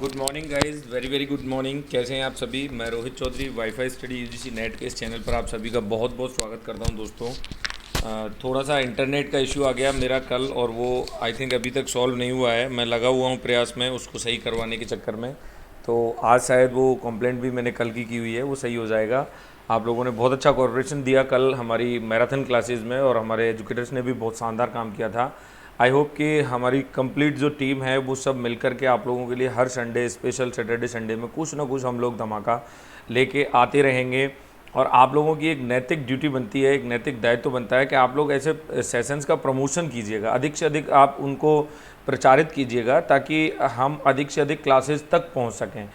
Good morning guys, very very good morning. कैसे हैं आप सभी? मैं Rohit Chaudhary WiFi study UGC NET के इस चैनल पर आप सभी का बहुत बहुत स्वागत करता हूं दोस्तों। थोड़ा सा इंटरनेट का इशू आ गया मेरा कल, और वो आई थिंक अभी तक सॉल्व नहीं हुआ है। मैं लगा हुआ हूं प्रयास में उसको सही करवाने के चक्कर में। तो आज शायद वो कंप्लेंट भी मैंने कल की हुई है, वो सही हो जाएगा। आप लोगों ने बहुत अच्छा कोऑपरेशन दिया कल हमारी मैराथन क्लासेस में, और हमारे एजुकेटर्स ने भी बहुत शानदार काम किया था। आई होप कि हमारी कंप्लीट जो टीम है वो सब मिलकर के आप लोगों के लिए हर संडे, स्पेशल सैटरडे संडे में कुछ ना कुछ हम लोग धमाका लेके आते रहेंगे। और आप लोगों की एक नैतिक ड्यूटी बनती है, एक नैतिक दायित्व बनता है कि आप लोग ऐसे सेशंस का प्रमोशन कीजिएगा, अधिक से अधिक आप उनको प्रचारित कीजिएगा ताकि हम अधिक से अधिक क्लासेस तक पहुंच सकें।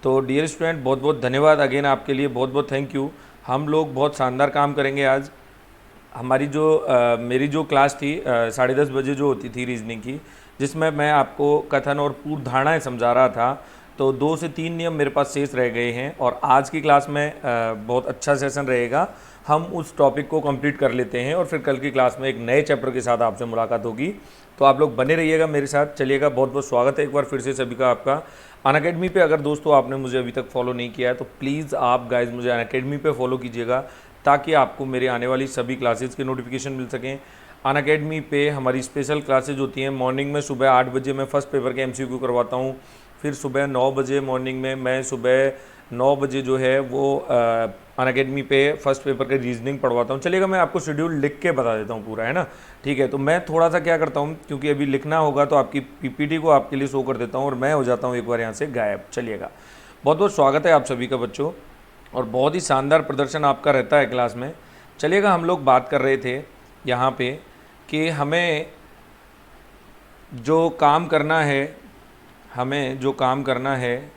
तो डियर स्टूडेंट, बहुत बहुत धन्यवाद अगेन, आपके लिए बहुत बहुत थैंक यू। हम लोग बहुत शानदार काम करेंगे आज। हमारी जो मेरी जो क्लास थी 10:30 बजे जो होती थी रीजनिंग की, जिसमें मैं आपको कथन और पूर्व धारणाएँ समझा रहा था, तो 2 से 3 नियम मेरे पास शेष रह गए हैं। और आज की क्लास में बहुत अच्छा सेशन रहेगा। हम उस टॉपिक को कंप्लीट कर लेते हैं और फिर कल की क्लास में एक नए चैप्टर के साथ आपसे मुलाकात होगी। तो आप लोग बने रहिएगा मेरे साथ, चलिएगा। बहुत बहुत स्वागत है एक बार फिर से सभी का आपका अनअकैडमी पे। अगर दोस्तों आपने मुझे अभी तक फॉलो नहीं किया है तो प्लीज़ आप गाइज मुझे अनअकैडमी पे फॉलो कीजिएगा, ताकि आपको मेरे आने वाली सभी क्लासेस के नोटिफिकेशन मिल सकें। अनअकैडमी पे हमारी स्पेशल क्लासेज होती हैं। मॉर्निंग में सुबह 8 बजे मैं फ़र्स्ट पेपर के MCQ करवाता हूँ। फिर सुबह 9 बजे मॉर्निंग में मैं सुबह 9 बजे जो है वो अनअकैडमी पे फर्स्ट पेपर का रीजनिंग पढ़वाता हूँ। चलिएगा, मैं आपको शेड्यूल लिख के बता देता हूँ पूरा, है ना? ठीक है, तो मैं थोड़ा सा क्या करता हूँ, क्योंकि अभी लिखना होगा तो आपकी PPT को आपके लिए शो कर देता हूँ और मैं हो जाता हूँ एक बार यहाँ से गायब। चलिएगा, बहुत बहुत स्वागत है आप सभी का बच्चों, और बहुत ही शानदार प्रदर्शन आपका रहता है क्लास में। चलिएगा, हम लोग बात कर रहे थे यहाँ पे कि हमें जो काम करना है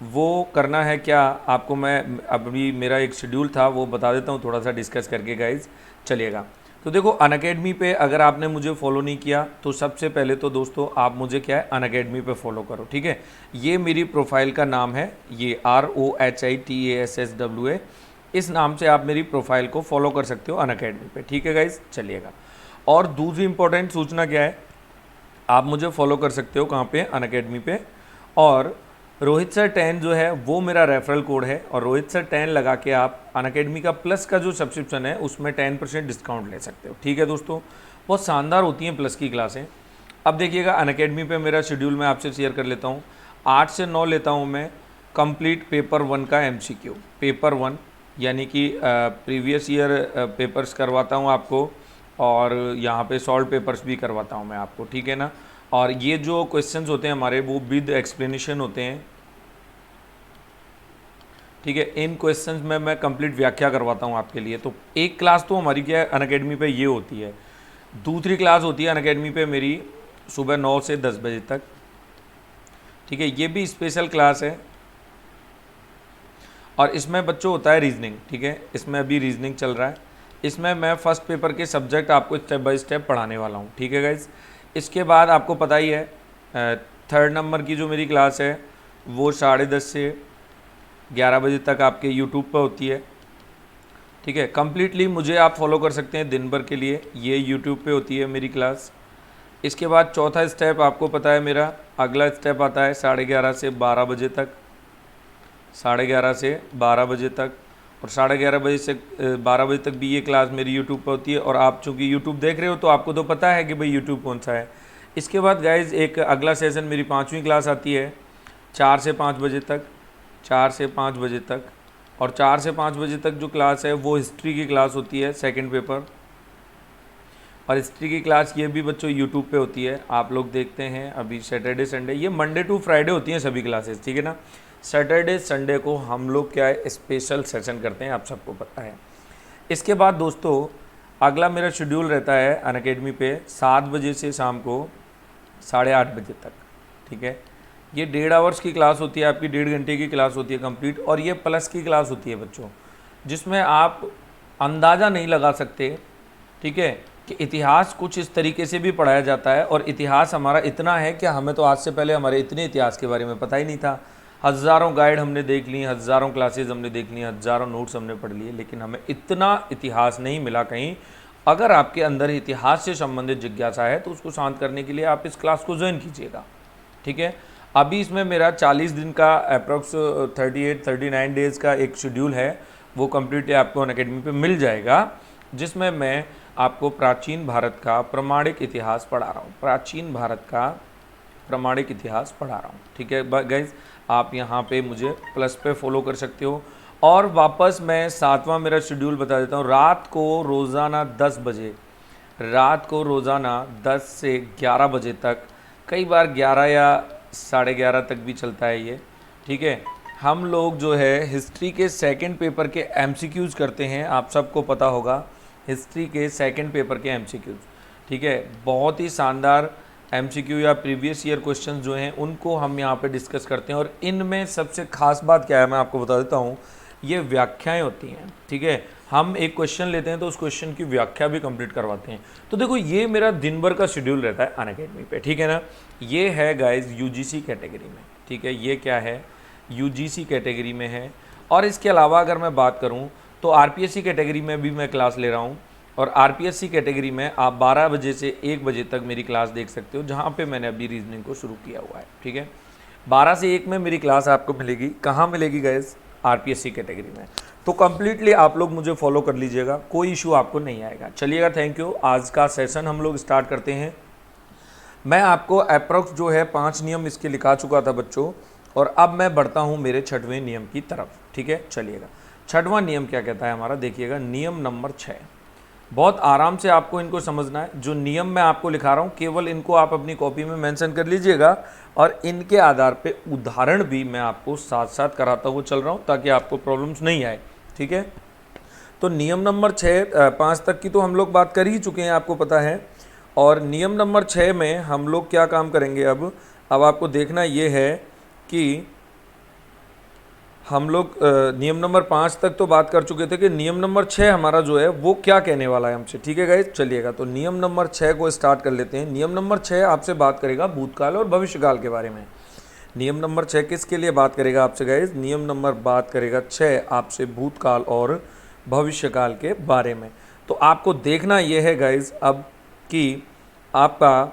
वो करना है क्या। आपको मैं अभी मेरा एक शेड्यूल था वो बता देता हूँ, थोड़ा सा डिस्कस करके गाइज। चलिएगा, तो देखो, अनअकैडमी पे अगर आपने मुझे फॉलो नहीं किया तो सबसे पहले तो दोस्तों आप मुझे क्या है, अनअकैडमी पे फॉलो करो। ठीक है, ये मेरी प्रोफाइल का नाम है, ये ROHITASSWA। इस नाम से आप मेरी प्रोफाइल को फॉलो कर सकते हो अनअकैडमी पे। ठीक है गाइज, चलिएगा। और दूसरी इंपॉर्टेंट सूचना क्या है, आप मुझे फॉलो कर सकते हो कहाँ पे, अनअकैडमी पे। और रोहित सर 10 जो है वो मेरा रेफरल कोड है, और रोहित सर 10 लगा के आप अनअकैडमी का प्लस का जो सब्सक्रिप्शन है उसमें 10% डिस्काउंट ले सकते हो। ठीक है दोस्तों, बहुत शानदार होती हैं प्लस की क्लासें। अब देखिएगा, अनअकैडमी पे मेरा शेड्यूल मैं आपसे शेयर कर लेता हूँ। 8 से 9 लेता हूँ मैं कंप्लीट पेपर 1 का MCQ। पेपर 1 यानी कि प्रीवियस ईयर पेपर्स करवाता हूँ आपको, और यहाँ पे सॉल्व पेपर्स भी करवाता हूँ मैं आपको। ठीक है ना? और ये जो क्वेश्चंस होते हैं हमारे वो विद एक्सप्लेनेशन होते हैं। ठीक है, इन क्वेश्चंस में मैं कंप्लीट व्याख्या करवाता हूँ आपके लिए। तो एक क्लास तो हमारी क्या है अनअकैडमी पे ये होती है। दूसरी क्लास होती है अनअकैडमी पे मेरी सुबह 9 से 10 बजे तक। ठीक है, ये भी स्पेशल क्लास है, और इसमें बच्चों होता है रीजनिंग। ठीक है, इसमें अभी रीजनिंग चल रहा है। इसमें मैं फर्स्ट पेपर के सब्जेक्ट आपको स्टेप बाय स्टेप पढ़ाने वाला हूँ। ठीक है गाइज, इसके बाद आपको पता ही है 3rd नंबर की जो मेरी क्लास है वो 10:30 से 11 बजे तक आपके यूट्यूब पर होती है। ठीक है, कम्प्लीटली मुझे आप फॉलो कर सकते हैं दिन भर के लिए, ये यूट्यूब पे होती है मेरी क्लास। इसके बाद चौथा स्टेप आपको पता है मेरा, अगला स्टेप आता है 11:30 से 12 बजे तक। 11:30 से 12 बजे तक, और 11:30 बजे से 12 बजे तक भी ये क्लास मेरी यूट्यूब पर होती है। और आप चूँकि यूट्यूब देख रहे हो तो आपको तो पता है कि भाई यूट्यूब कौन सा है। इसके बाद गाइज एक अगला सेशन मेरी 5वीं क्लास आती है 4 से 5 बजे तक। 4 से 5 बजे तक, और 4 से 5 बजे तक जो क्लास है वो हिस्ट्री की क्लास होती है, सेकंड पेपर। और हिस्ट्री की क्लास ये भी बच्चों यूट्यूब पे होती है, आप लोग देखते हैं। अभी सैटरडे संडे, ये मंडे टू फ्राइडे होती हैं सभी क्लासेस। ठीक है ना? सैटरडे संडे को हम लोग क्या है, स्पेशल सेशन करते हैं, आप सबको पता है। इसके बाद दोस्तों अगला मेरा शेड्यूल रहता है अनअकैडमी पे 7 बजे से शाम को 8:30 बजे तक। ठीक है, ये 1.5 आवर्स की क्लास होती है आपकी, 1.5 घंटे की क्लास होती है कंप्लीट। और ये प्लस की क्लास होती है बच्चों, जिसमें आप अंदाज़ा नहीं लगा सकते, ठीक है, कि इतिहास कुछ इस तरीके से भी पढ़ाया जाता है। और इतिहास हमारा इतना है कि हमें तो आज से पहले हमारे इतने इतिहास के बारे में पता ही नहीं था। हज़ारों गाइड हमने देख ली, हज़ारों क्लासेज हमने देख ली, हज़ारों नोट्स हमने पढ़ लिए, लेकिन हमें इतना इतिहास नहीं मिला कहीं। अगर आपके अंदर इतिहास से संबंधित जिज्ञासा है तो उसको शांत करने के लिए आप इस क्लास को ज्वाइन कीजिएगा। ठीक है, अभी इसमें मेरा 40 दिन का अप्रॉक्स 38-39 डेज़ का एक शेड्यूल है, वो कम्प्लीटली आपको अनअकैडमी पे मिल जाएगा, जिसमें मैं आपको प्राचीन भारत का प्रमाणिक इतिहास पढ़ा रहा हूँ। प्राचीन भारत का प्रमाणिक इतिहास पढ़ा रहा हूँ। ठीक है गाइज, आप यहाँ पे मुझे प्लस पे फॉलो कर सकते हो। और वापस मैं 7वां मेरा शेड्यूल बता देता हूँ। रात को रोज़ाना 10 बजे, रात को रोज़ाना 10 से 11 बजे तक, कई बार 11 या 11:30 तक भी चलता है ये। ठीक है, हम लोग जो है हिस्ट्री के सेकंड पेपर के एमसीक्यूज़ करते हैं। आप सबको पता होगा हिस्ट्री के सेकंड पेपर के एमसीक्यूज़। ठीक है, बहुत ही शानदार एमसीक्यू या प्रीवियस ईयर क्वेश्चन जो हैं उनको हम यहाँ पे डिस्कस करते हैं। और इनमें सबसे खास बात क्या है, मैं आपको बता देता हूँ, ये व्याख्याएं होती हैं। ठीक है, हम एक क्वेश्चन लेते हैं तो उस क्वेश्चन की व्याख्या भी कंप्लीट करवाते हैं। तो देखो, ये मेरा दिन भर का शेड्यूल रहता है अनअकैडमी पे। ठीक है ना, ये है गाइज यूजीसी कैटेगरी में। ठीक है, ये क्या है, यूजीसी कैटेगरी में है। और इसके अलावा अगर मैं बात करूँ तो आरपीएससी कैटेगरी में भी मैं क्लास ले रहा हूँ। और आरपीएससी कैटेगरी में आप 12 बजे से 1 बजे तक मेरी क्लास देख सकते हो, जहाँ पे मैंने अभी रीजनिंग को शुरू किया हुआ है। ठीक है, 12 से 1 में मेरी क्लास आपको मिलेगी। कहाँ मिलेगी गाइस? आरपीएससी कैटेगरी में। तो कम्प्लीटली आप लोग मुझे फॉलो कर लीजिएगा, कोई इशू आपको नहीं आएगा। चलिएगा, थैंक यू। आज का सेशन हम लोग स्टार्ट करते हैं। मैं आपको अप्रॉक्स जो है 5 नियम इसके लिखा चुका था बच्चों, और अब मैं बढ़ता हूँ मेरे 6वें नियम की तरफ। ठीक है, चलिएगा। 6वां नियम क्या कहता है हमारा, देखिएगा, नियम नंबर 6। बहुत आराम से आपको इनको समझना है। जो नियम मैं आपको लिखा रहा हूँ, केवल इनको आप अपनी कॉपी में मेंशन कर लीजिएगा, और इनके आधार पे उदाहरण भी मैं आपको साथ साथ कराता हुआ चल रहा हूँ, ताकि आपको प्रॉब्लम्स नहीं आए। ठीक है, तो नियम नंबर 5 तक की तो हम लोग बात कर ही चुके हैं, आपको पता है। और नियम नंबर 6 में हम लोग क्या काम करेंगे अब आपको देखना ये है कि हम लोग नियम नंबर 5 तक तो बात कर चुके थे कि नियम नंबर 6 हमारा जो है वो क्या कहने वाला है हमसे। ठीक है गाइस, चलिएगा, तो नियम नंबर 6 को स्टार्ट कर लेते हैं। नियम नंबर 6 आपसे बात करेगा भूतकाल और भविष्यकाल के बारे में। नियम नंबर 6 किसके लिए बात करेगा आपसे गाइस? नियम नंबर बात करेगा 6 आपसे भूतकाल और भविष्यकाल के बारे में। तो आपको देखना यह है गाइस अब कि आपका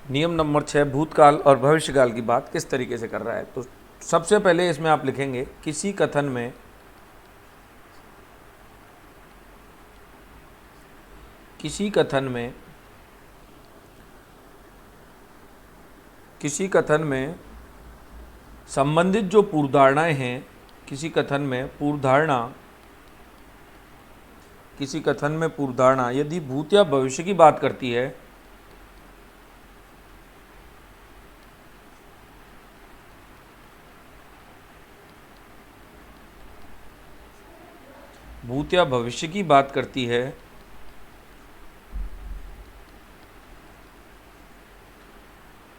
नियम नंबर 6 भूतकाल और भविष्यकाल की बात किस तरीके से कर रहा है। तो सबसे पहले इसमें आप लिखेंगे, किसी कथन में संबंधित जो पूर्वधारणाएं हैं, किसी कथन में पूर्वधारणा यदि भूत या भविष्य की बात करती है, भूत या भविष्य की बात करती है,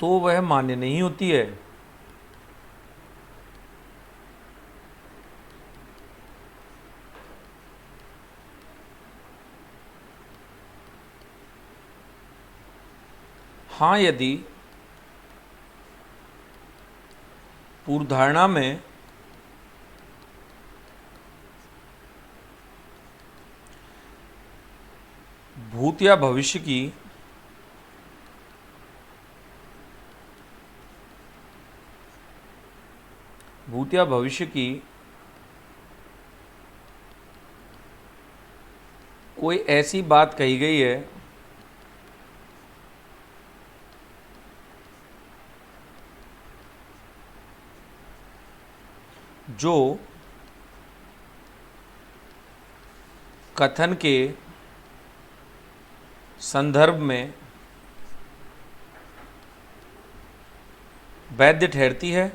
तो वह मान्य नहीं होती है। हाँ, यदि पूर्वधारणा में भूत या भविष्य की कोई ऐसी बात कही गई है जो कथन के संदर्भ में वैध ठहरती है,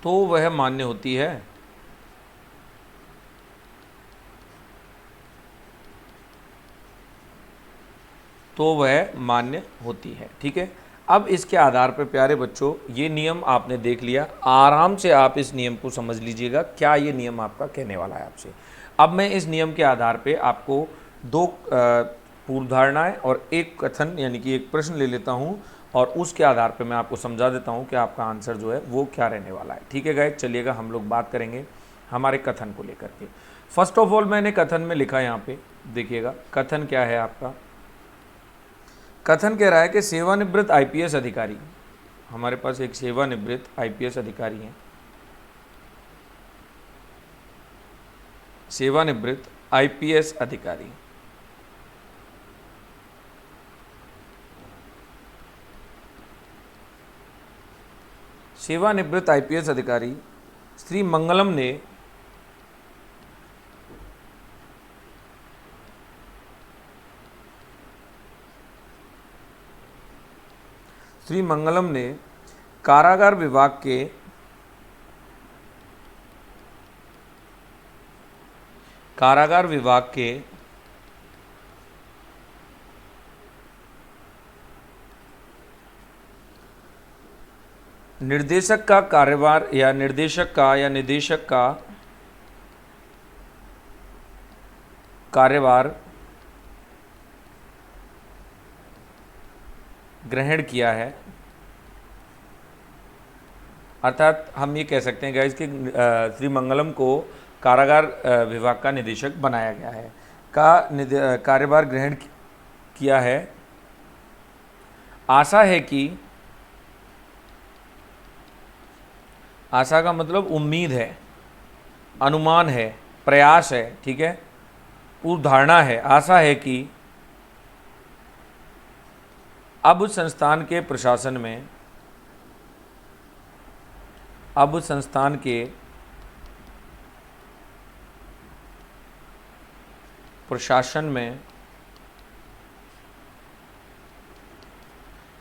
तो वह मान्य होती है। ठीक है, अब इसके आधार पर प्यारे बच्चों, ये नियम आपने देख लिया। आराम से आप इस नियम को समझ लीजिएगा, क्या ये नियम आपका कहने वाला है आपसे। अब मैं इस नियम के आधार पे आपको 2 पूर्वधारणाएं और एक कथन यानी कि एक प्रश्न ले लेता हूं, और उसके आधार पे मैं आपको समझा देता हूं कि आपका आंसर जो है वो क्या रहने वाला है। ठीक है गाइस, चलिएगा, हम लोग बात करेंगे हमारे कथन को लेकर के। फर्स्ट ऑफ ऑल मैंने कथन में लिखा यहाँ पे, देखिएगा कथन क्या है आपका। कथन कह रहा है कि सेवानिवृत्त आईपीएस अधिकारी, हमारे पास एक सेवानिवृत्त आईपीएस अधिकारी हैं, सेवानिवृत्त आईपीएस अधिकारी, सेवानिवृत्त आईपीएस अधिकारी श्री मंगलम ने कारागार विभाग के निर्देशक का कार्यभार या निदेशक का कार्यभार ग्रहण किया है। अर्थात हम ये कह सकते हैं गाइस कि श्री मंगलम को कारागार विभाग का निदेशक बनाया गया है, कार्यभार ग्रहण किया है। आशा है कि, आशा का मतलब उम्मीद है, अनुमान है, प्रयास है, ठीक है, पूर्व धारणा है। आशा है कि अब संस्थान के प्रशासन में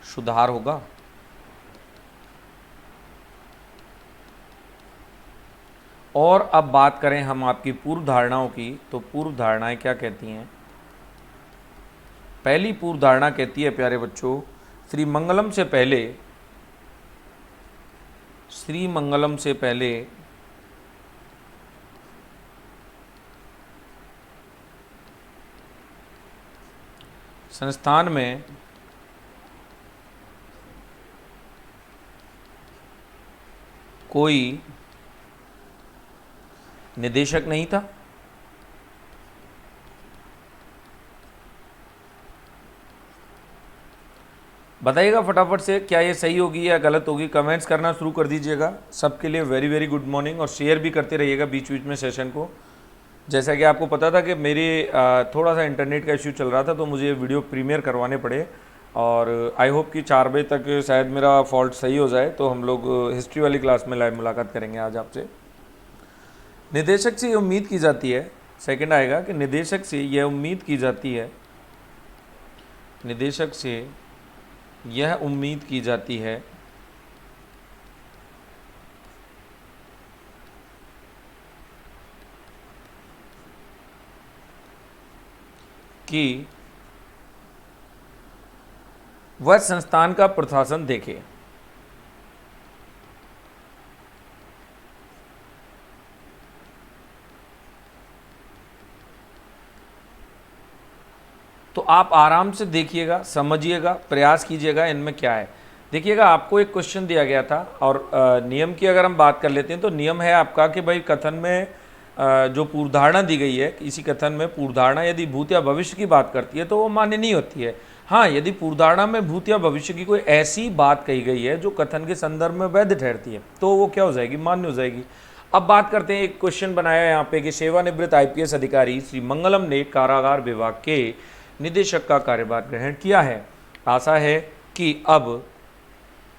सुधार होगा। और अब बात करें हम आपकी पूर्व धारणाओं की, तो पूर्व धारणाएं क्या कहती हैं। पहली पूर्व धारणा कहती है प्यारे बच्चों, श्री मंगलम से पहले संस्थान में कोई निदेशक नहीं था। बताइएगा फटाफट से क्या ये सही होगी या गलत होगी, कमेंट्स करना शुरू कर दीजिएगा। सबके लिए वेरी वेरी गुड मॉर्निंग, और शेयर भी करते रहिएगा बीच बीच में सेशन को। जैसा कि आपको पता था कि मेरे थोड़ा सा इंटरनेट का इश्यू चल रहा था, तो मुझे वीडियो प्रीमियर करवाने पड़े, और आई होप कि 4 बजे तक शायद मेरा फॉल्ट सही हो जाए, तो हम लोग हिस्ट्री वाली क्लास में लाइव मुलाकात करेंगे आज आपसे। निदेशक से ये उम्मीद की जाती है, सेकंड आएगा कि निदेशक से यह उम्मीद की जाती है, निदेशक से यह उम्मीद की जाती है कि वह संस्थान का प्रशासन देखे। तो आप आराम से देखिएगा, समझिएगा, प्रयास कीजिएगा इनमें क्या है। देखिएगा आपको एक क्वेश्चन दिया गया था, और नियम की अगर हम बात कर लेते हैं तो नियम है आपका कि भाई कथन में जो पूर्वधारणा दी गई है, इसी कथन में पूर्वधारणा यदि भूत या भविष्य की बात करती है तो वो मान्य नहीं होती है। हाँ, यदि पूर्वधारणा में भूत या भविष्य की कोई ऐसी बात कही गई है जो कथन के संदर्भ में वैध ठहरती है, तो वो क्या हो जाएगी, मान्य हो जाएगी। अब बात करते हैं, एक क्वेश्चन बनाया यहाँ पे कि सेवानिवृत्त आईपीएस अधिकारी श्री मंगलम ने कारागार विभाग के निदेशक का कार्यभार ग्रहण किया है। आशा है कि अब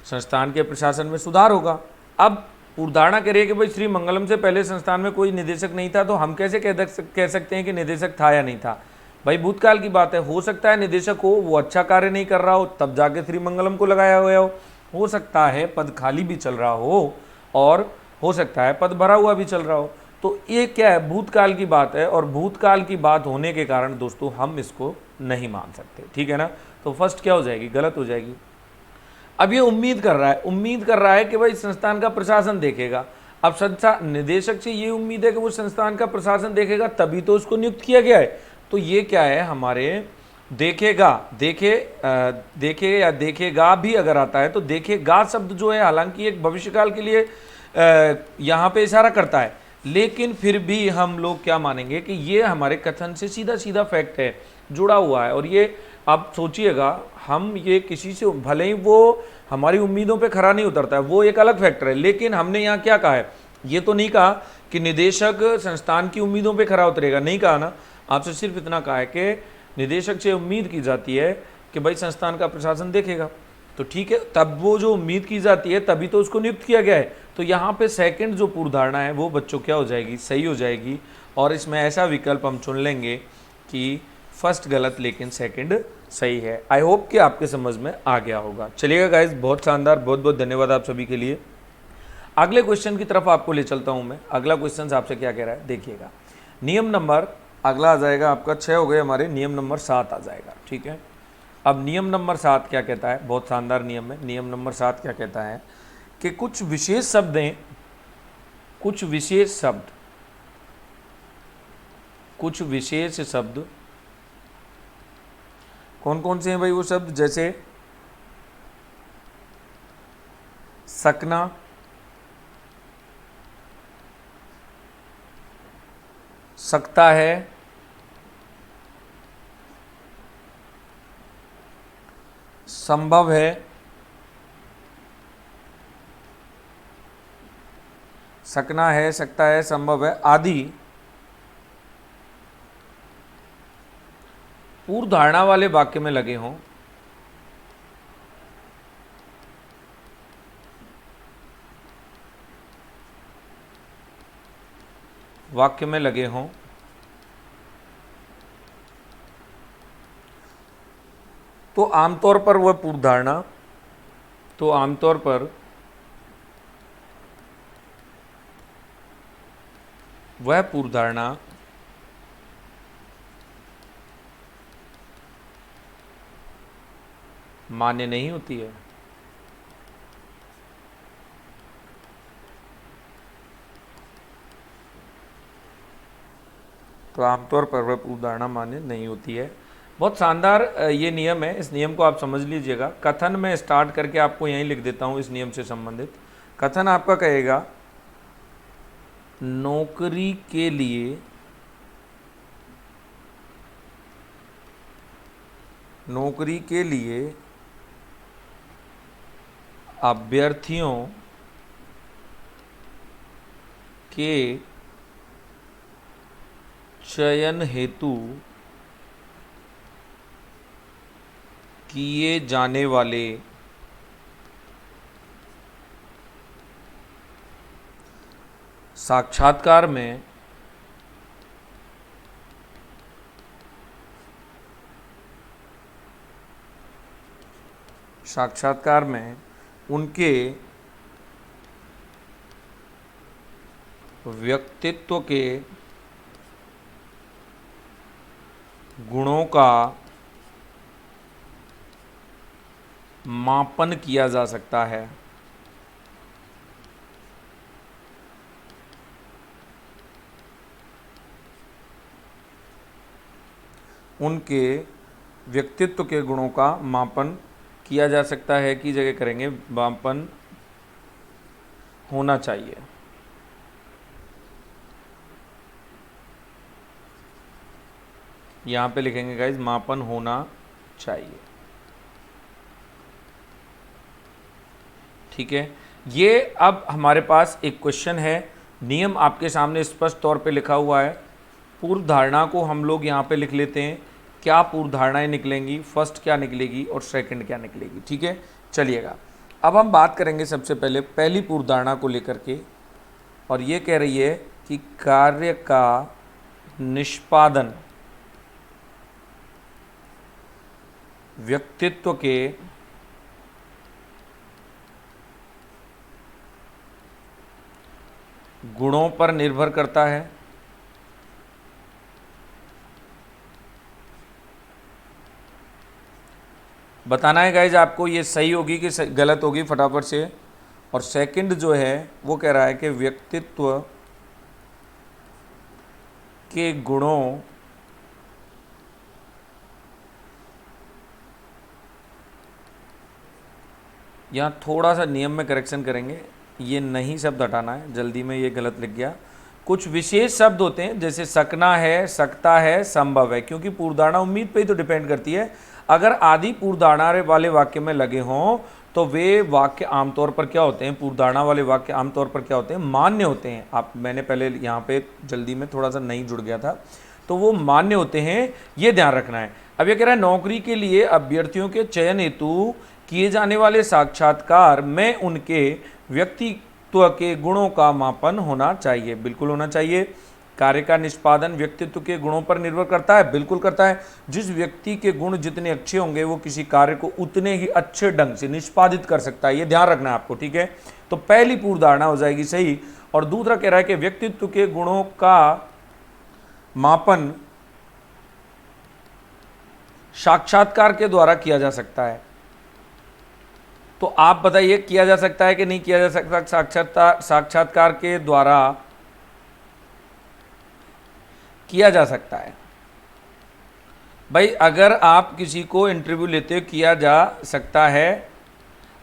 संस्थान के प्रशासन में सुधार होगा। अब पूर्वधारणा कह रही है कि भाई श्री मंगलम से पहले संस्थान में कोई निदेशक नहीं था, तो हम कैसे कह सकते हैं कि निदेशक था या नहीं था। भाई भूतकाल की बात है, हो सकता है निदेशक वो अच्छा कार्य नहीं कर रहा हो, तब जाके श्री मंगलम को लगाया हुआ हो सकता है पद खाली भी चल रहा हो, और हो सकता है पद भरा हुआ भी चल रहा हो। तो ये क्या है, भूतकाल की बात है, और भूतकाल की बात होने के कारण दोस्तों हम इसको नहीं मान सकते, ठीक है ना। तो फर्स्ट क्या हो जाएगी, गलत हो जाएगी। अब ये उम्मीद कर रहा है कि भाई संस्थान का प्रशासन देखेगा। अब संस्थान निदेशक से ये उम्मीद है कि वो संस्थान का प्रशासन देखेगा, तभी तो उसको नियुक्त किया गया है। तो ये क्या है हमारे, देखेगा, देखे या देखेगा भी अगर आता है तो देखेगा शब्द जो है हालांकि एक भविष्यकाल के लिए यहाँ पे इशारा करता है, लेकिन फिर भी हम लोग क्या मानेंगे कि ये हमारे कथन से सीधा सीधा फैक्ट है, जुड़ा हुआ है। और ये आप सोचिएगा, हम ये किसी से, भले ही वो हमारी उम्मीदों पे खरा नहीं उतरता है, वो एक अलग फैक्टर है, लेकिन हमने यहाँ क्या कहा है, ये तो नहीं कहा कि निदेशक संस्थान की उम्मीदों पे खरा उतरेगा, नहीं कहा ना। आपसे सिर्फ इतना कहा है कि निदेशक से उम्मीद की जाती है कि भाई संस्थान का प्रशासन देखेगा, तो ठीक है, तब वो जो उम्मीद की जाती है तभी तो उसको नियुक्त किया गया है। तो यहाँ पे सेकंड जो पूर्व धारणा है वो बच्चों क्या हो जाएगी, सही हो जाएगी। और इसमें ऐसा विकल्प हम चुन लेंगे कि फर्स्ट गलत लेकिन सेकंड सही है। आई होप कि आपके समझ में आ गया होगा। चलिएगा गाइज, बहुत शानदार, बहुत बहुत धन्यवाद आप सभी के लिए। अगले क्वेश्चन की तरफ आपको ले चलता हूँ मैं। अगला क्वेश्चन आपसे क्या कह रहा है, देखिएगा। नियम नंबर अगला आ जाएगा आपका 6 हो गए हमारे, नियम नंबर 7 आ जाएगा, ठीक है। अब नियम नंबर 7 क्या कहता है, बहुत शानदार नियम है। नियम नंबर 7 क्या कहता है कि कुछ विशेष शब्द हैं, कुछ विशेष शब्द कौन कौन से हैं भाई वो शब्द, जैसे सकना, सकता है, संभव है, सकना है, सकता है, संभव है आदि पूर्व धारणा वाले वाक्य में लगे हों, तो आमतौर पर वह पूर्व धारणा मान्य नहीं होती है। तो आमतौर पर वह पूर्व धारणा मान्य नहीं होती है। बहुत शानदार ये नियम है, इस नियम को आप समझ लीजिएगा। कथन में स्टार्ट करके आपको यहीं लिख देता हूँ इस नियम से संबंधित। कथन आपका कहेगा, नौकरी के लिए अभ्यर्थियों के चयन हेतु किए जाने वाले साक्षात्कार में उनके व्यक्तित्व के गुणों का मापन किया जा सकता है। उनके व्यक्तित्व के गुणों का मापन किया जा सकता है की जगह करेंगे मापन होना चाहिए। यहाँ पे लिखेंगे गाइज मापन होना चाहिए, ठीक है। ये अब हमारे पास एक क्वेश्चन है, नियम आपके सामने स्पष्ट तौर पे लिखा हुआ है। पूर्व धारणा को हम लोग यहाँ पे लिख लेते हैं, क्या पूर्व धारणाएं निकलेंगी, फर्स्ट क्या निकलेगी और सेकंड क्या निकलेगी, ठीक है। चलिएगा, अब हम बात करेंगे सबसे पहले पहली पूर्व धारणा को लेकर के, और ये कह रही है कि कार्य का निष्पादन व्यक्तित्व के गुणों पर निर्भर करता है। बताना है गाइज आपको ये सही होगी कि गलत होगी, फटाफट से। और सेकंड जो है वो कह रहा है कि व्यक्तित्व के गुणों यहाँ थोड़ा सा नियम में करेक्शन करेंगे, ये नहीं शब्द हटाना है, जल्दी में ये गलत लिख गया। कुछ विशेष शब्द होते हैं जैसे सकना है, सकता है, संभव है, क्योंकि पूर्वधारणा उम्मीद पे ही तो डिपेंड करती है। अगर आदि पूर्वधारणा वाले वाक्य में लगे हों तो वे वाक्य आमतौर पर क्या होते हैं, पूर्वधारणा वाले वाक्य आमतौर पर क्या होते हैं, मान्य होते हैं। आप मैंने पहले यहाँ पे जल्दी में थोड़ा सा नहीं जुड़ गया था, तो वो मान्य होते हैं, ये ध्यान रखना है। अब ये कह रहा है नौकरी के लिए अभ्यर्थियों के चयन हेतु किए जाने वाले साक्षात्कार में उनके व्यक्तित्व के गुणों का मापन होना चाहिए। बिल्कुल होना चाहिए। कार्य का निष्पादन व्यक्तित्व के गुणों पर निर्भर करता है, बिल्कुल करता है। जिस व्यक्ति के गुण जितने अच्छे होंगे वो किसी कार्य को उतने ही अच्छे ढंग से निष्पादित कर सकता है, ये ध्यान रखना है आपको, ठीक है। तो पहली पूर्वधारणा हो जाएगी सही। और दूसरा कह रहा है कि व्यक्तित्व के गुणों का मापन साक्षात्कार के द्वारा किया जा सकता है। तो आप बताइए किया जा सकता है कि नहीं किया जा सकता? साक्षात्कार के द्वारा किया जा सकता है। भाई अगर आप किसी को इंटरव्यू लेते हो किया जा सकता है।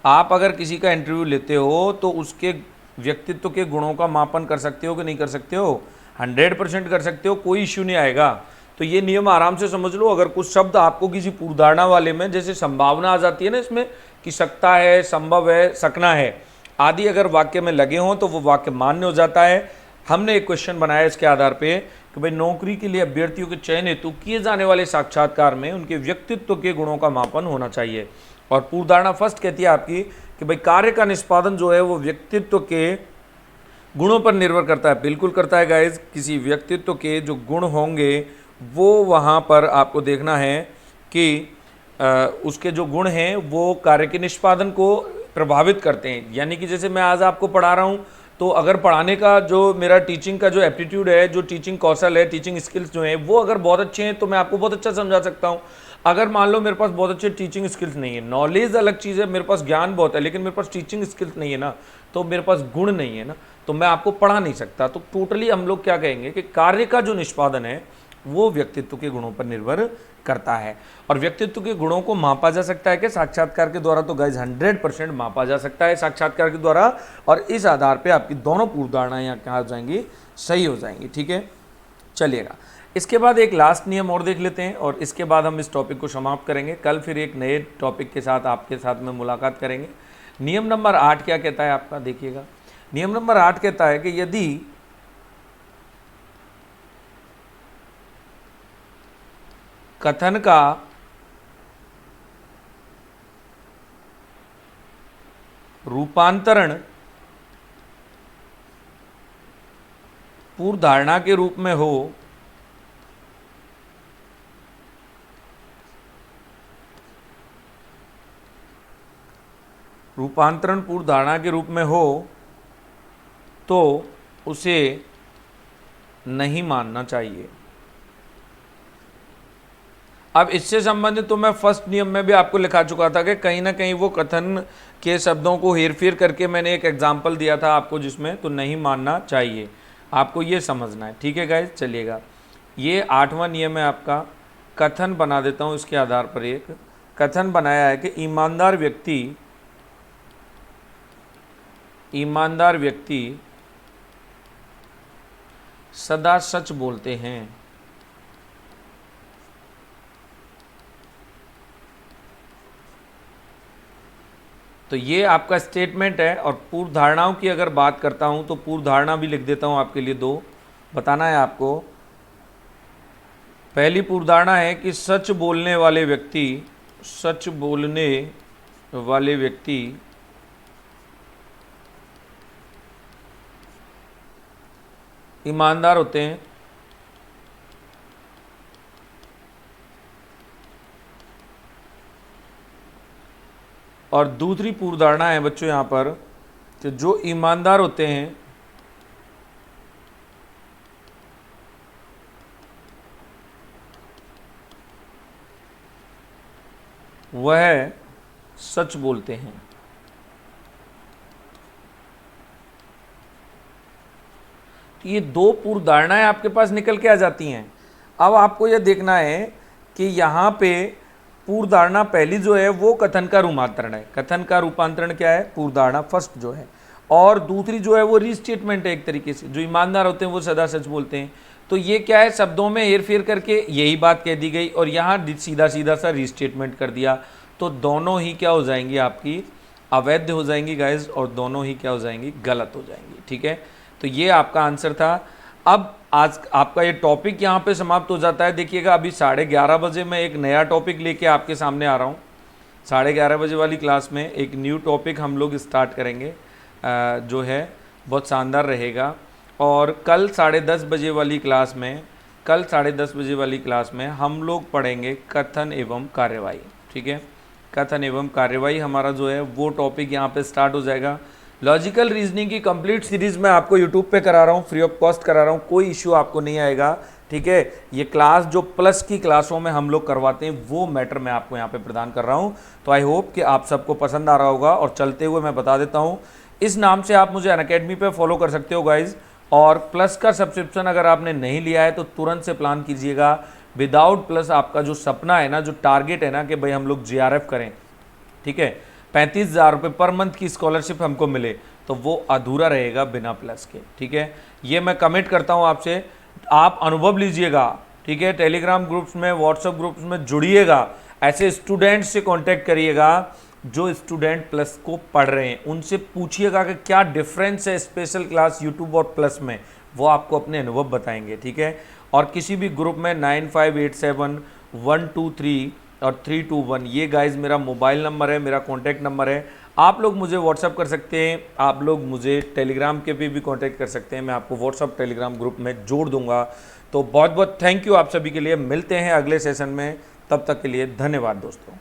आप अगर किसी का इंटरव्यू लेते हो तो उसके व्यक्तित्व के गुणों का मापन कर सकते हो कि नहीं कर सकते हो? 100% कर सकते हो, कोई इश्यू नहीं आएगा। तो ये नियम आराम से समझ लो। अगर कुछ शब्द आपको किसी पूर्वधारणा वाले में, जैसे संभावना आ जाती है ना इसमें कि सकता है, संभव है, सकना है आदि, अगर वाक्य में लगे हों तो वो वाक्य मान्य हो जाता है। हमने एक क्वेश्चन बनाया इसके आधार पे कि भाई नौकरी के लिए अभ्यर्थियों के चयन हेतु किए जाने वाले साक्षात्कार में उनके व्यक्तित्व के गुणों का मापन होना चाहिए। और पूर्वधारणा फर्स्ट कहती है आपकी कि भाई कार्य का निष्पादन जो है वो व्यक्तित्व के गुणों पर निर्भर करता है। बिल्कुल करता है गाइज। किसी व्यक्तित्व के जो गुण होंगे वो वहाँ पर आपको देखना है कि उसके जो गुण हैं वो कार्य के निष्पादन को प्रभावित करते हैं। यानी कि जैसे मैं आज आपको पढ़ा रहा हूँ, तो अगर पढ़ाने का जो मेरा टीचिंग का जो एप्टीट्यूड है, जो टीचिंग कौशल है, टीचिंग स्किल्स जो हैं वो अगर बहुत अच्छे हैं तो मैं आपको बहुत अच्छा समझा सकता हूँ। अगर मान लो मेरे पास बहुत अच्छे टीचिंग स्किल्स नहीं है, नॉलेज अलग चीज़ है, मेरे पास ज्ञान बहुत है लेकिन मेरे पास टीचिंग स्किल्स नहीं है ना, तो मेरे पास गुण नहीं है ना, तो मैं आपको पढ़ा नहीं सकता। तो टोटली हम लोग क्या कहेंगे कि कार्य का जो निष्पादन है वो व्यक्तित्व के गुणों पर निर्भर करता है। और व्यक्तित्व के गुणों को मापा जा सकता है कि साक्षात्कार के द्वारा? तो गाइज 100% मापा जा सकता है साक्षात्कार के द्वारा। और इस आधार पे आपकी दोनों पूर्वधारणाएं यहाँ क्या हो जाएंगी, सही हो जाएंगी, ठीक है। चलिएगा, इसके बाद एक लास्ट नियम और देख लेते हैं और इसके बाद हम इस टॉपिक को समाप्त करेंगे। कल फिर एक नए टॉपिक के साथ आपके साथ में मुलाकात करेंगे। नियम नंबर 8 क्या कहता है आपका, देखिएगा। नियम नंबर 8 कहता है कि यदि कथन का रूपांतरण पूर्वधारणा के रूप में हो पूर्वधारणा के रूप में हो तो उसे नहीं मानना चाहिए। अब इससे संबंधित तो मैं फर्स्ट नियम में भी आपको लिखा चुका था कि कहीं ना कहीं वो कथन के शब्दों को हेरफेर करके मैंने एक एग्जाम्पल दिया था आपको जिसमें तो नहीं मानना चाहिए, आपको ये समझना है, ठीक है गाइज। चलिएगा, ये 8वां नियम है आपका। कथन बना देता हूँ इसके आधार पर। एक कथन बनाया है कि ईमानदार व्यक्ति सदा सच बोलते हैं। तो ये आपका स्टेटमेंट है। और पूर्व धारणाओं की अगर बात करता हूं तो पूर्व धारणा भी लिख देता हूं आपके लिए, 2 बताना है आपको। पहली पूर्व धारणा है कि सच बोलने वाले व्यक्ति ईमानदार होते हैं। और दूसरी पूर्व धारणा है बच्चों यहाँ पर कि जो ईमानदार होते हैं वह सच बोलते हैं। तो ये 2 पूर्व धारणाएं आपके पास निकल के आ जाती हैं। अब आपको यह देखना है कि यहाँ पे पूर्व धारणा पहली जो है वो कथन का रूपांतरण है। कथन का रूपांतरण क्या है? पूर्व धारणा फर्स्ट जो है। और दूसरी जो है वो रीस्टेटमेंट है। एक तरीके से जो ईमानदार होते हैं वो सदा सच बोलते हैं। तो ये क्या है, शब्दों में हेर फेर करके यही बात कह दी गई और यहाँ सीधा सीधा सा रीस्टेटमेंट कर दिया। तो दोनों ही क्या हो जाएंगी, आपकी अवैध हो जाएंगी गाइज, और दोनों ही क्या हो जाएंगी, गलत हो जाएंगी। ठीक है, तो ये आपका आंसर था। अब आज आपका ये टॉपिक यहाँ पे समाप्त हो जाता है। देखिएगा अभी 11:30 बजे मैं एक नया टॉपिक लेके आपके सामने आ रहा हूँ। 11:30 बजे वाली क्लास में एक न्यू टॉपिक हम लोग स्टार्ट करेंगे, जो है बहुत शानदार रहेगा। और कल 10:30 बजे वाली क्लास में, कल 10:30 बजे वाली क्लास में हम लोग पढ़ेंगे कथन एवं कार्यवाही। ठीक है, कथन एवं कार्यवाही हमारा जो है वो टॉपिक यहाँ पे स्टार्ट हो जाएगा। लॉजिकल रीजनिंग की कंप्लीट सीरीज़ मैं आपको यूट्यूब पे करा रहा हूँ, फ्री ऑफ कॉस्ट करा रहा हूँ, कोई इश्यू आपको नहीं आएगा। ठीक है, ये क्लास जो प्लस की क्लासों में हम लोग करवाते हैं वो मैटर मैं आपको यहाँ पे प्रदान कर रहा हूँ। तो आई होप कि आप सबको पसंद आ रहा होगा। और चलते हुए मैं बता देता हूँ, इस नाम से आप मुझे अनअकैडमी पे फॉलो कर सकते हो गाइज। और प्लस का सब्सक्रिप्शन अगर आपने नहीं लिया है तो तुरंत से प्लान कीजिएगा। विदाउट प्लस आपका जो सपना है ना, जो टारगेट है ना कि भाई हम लोग JRF करें, ठीक है, 35,000 रुपये पर मंथ की स्कॉलरशिप हमको मिले, तो वो अधूरा रहेगा बिना प्लस के। ठीक है, ये मैं कमिट करता हूँ आपसे। आप अनुभव लीजिएगा। ठीक है, टेलीग्राम ग्रुप्स में, व्हाट्सएप ग्रुप्स में जुड़िएगा, ऐसे स्टूडेंट्स से कांटेक्ट करिएगा जो स्टूडेंट प्लस को पढ़ रहे हैं। उनसे पूछिएगा कि क्या डिफरेंस है स्पेशल क्लास यूट्यूब और प्लस में, वो आपको अपने अनुभव बताएंगे। ठीक है, और किसी भी ग्रुप में 9587 123 और 321, ये गाइज मेरा मोबाइल नंबर है, मेरा कॉन्टैक्ट नंबर है। आप लोग मुझे व्हाट्सअप कर सकते हैं, आप लोग मुझे टेलीग्राम के पे भी कांटेक्ट कर सकते हैं, मैं आपको व्हाट्सअप टेलीग्राम ग्रुप में जोड़ दूंगा। तो बहुत बहुत थैंक यू आप सभी के लिए। मिलते हैं अगले सेशन में, तब तक के लिए धन्यवाद दोस्तों।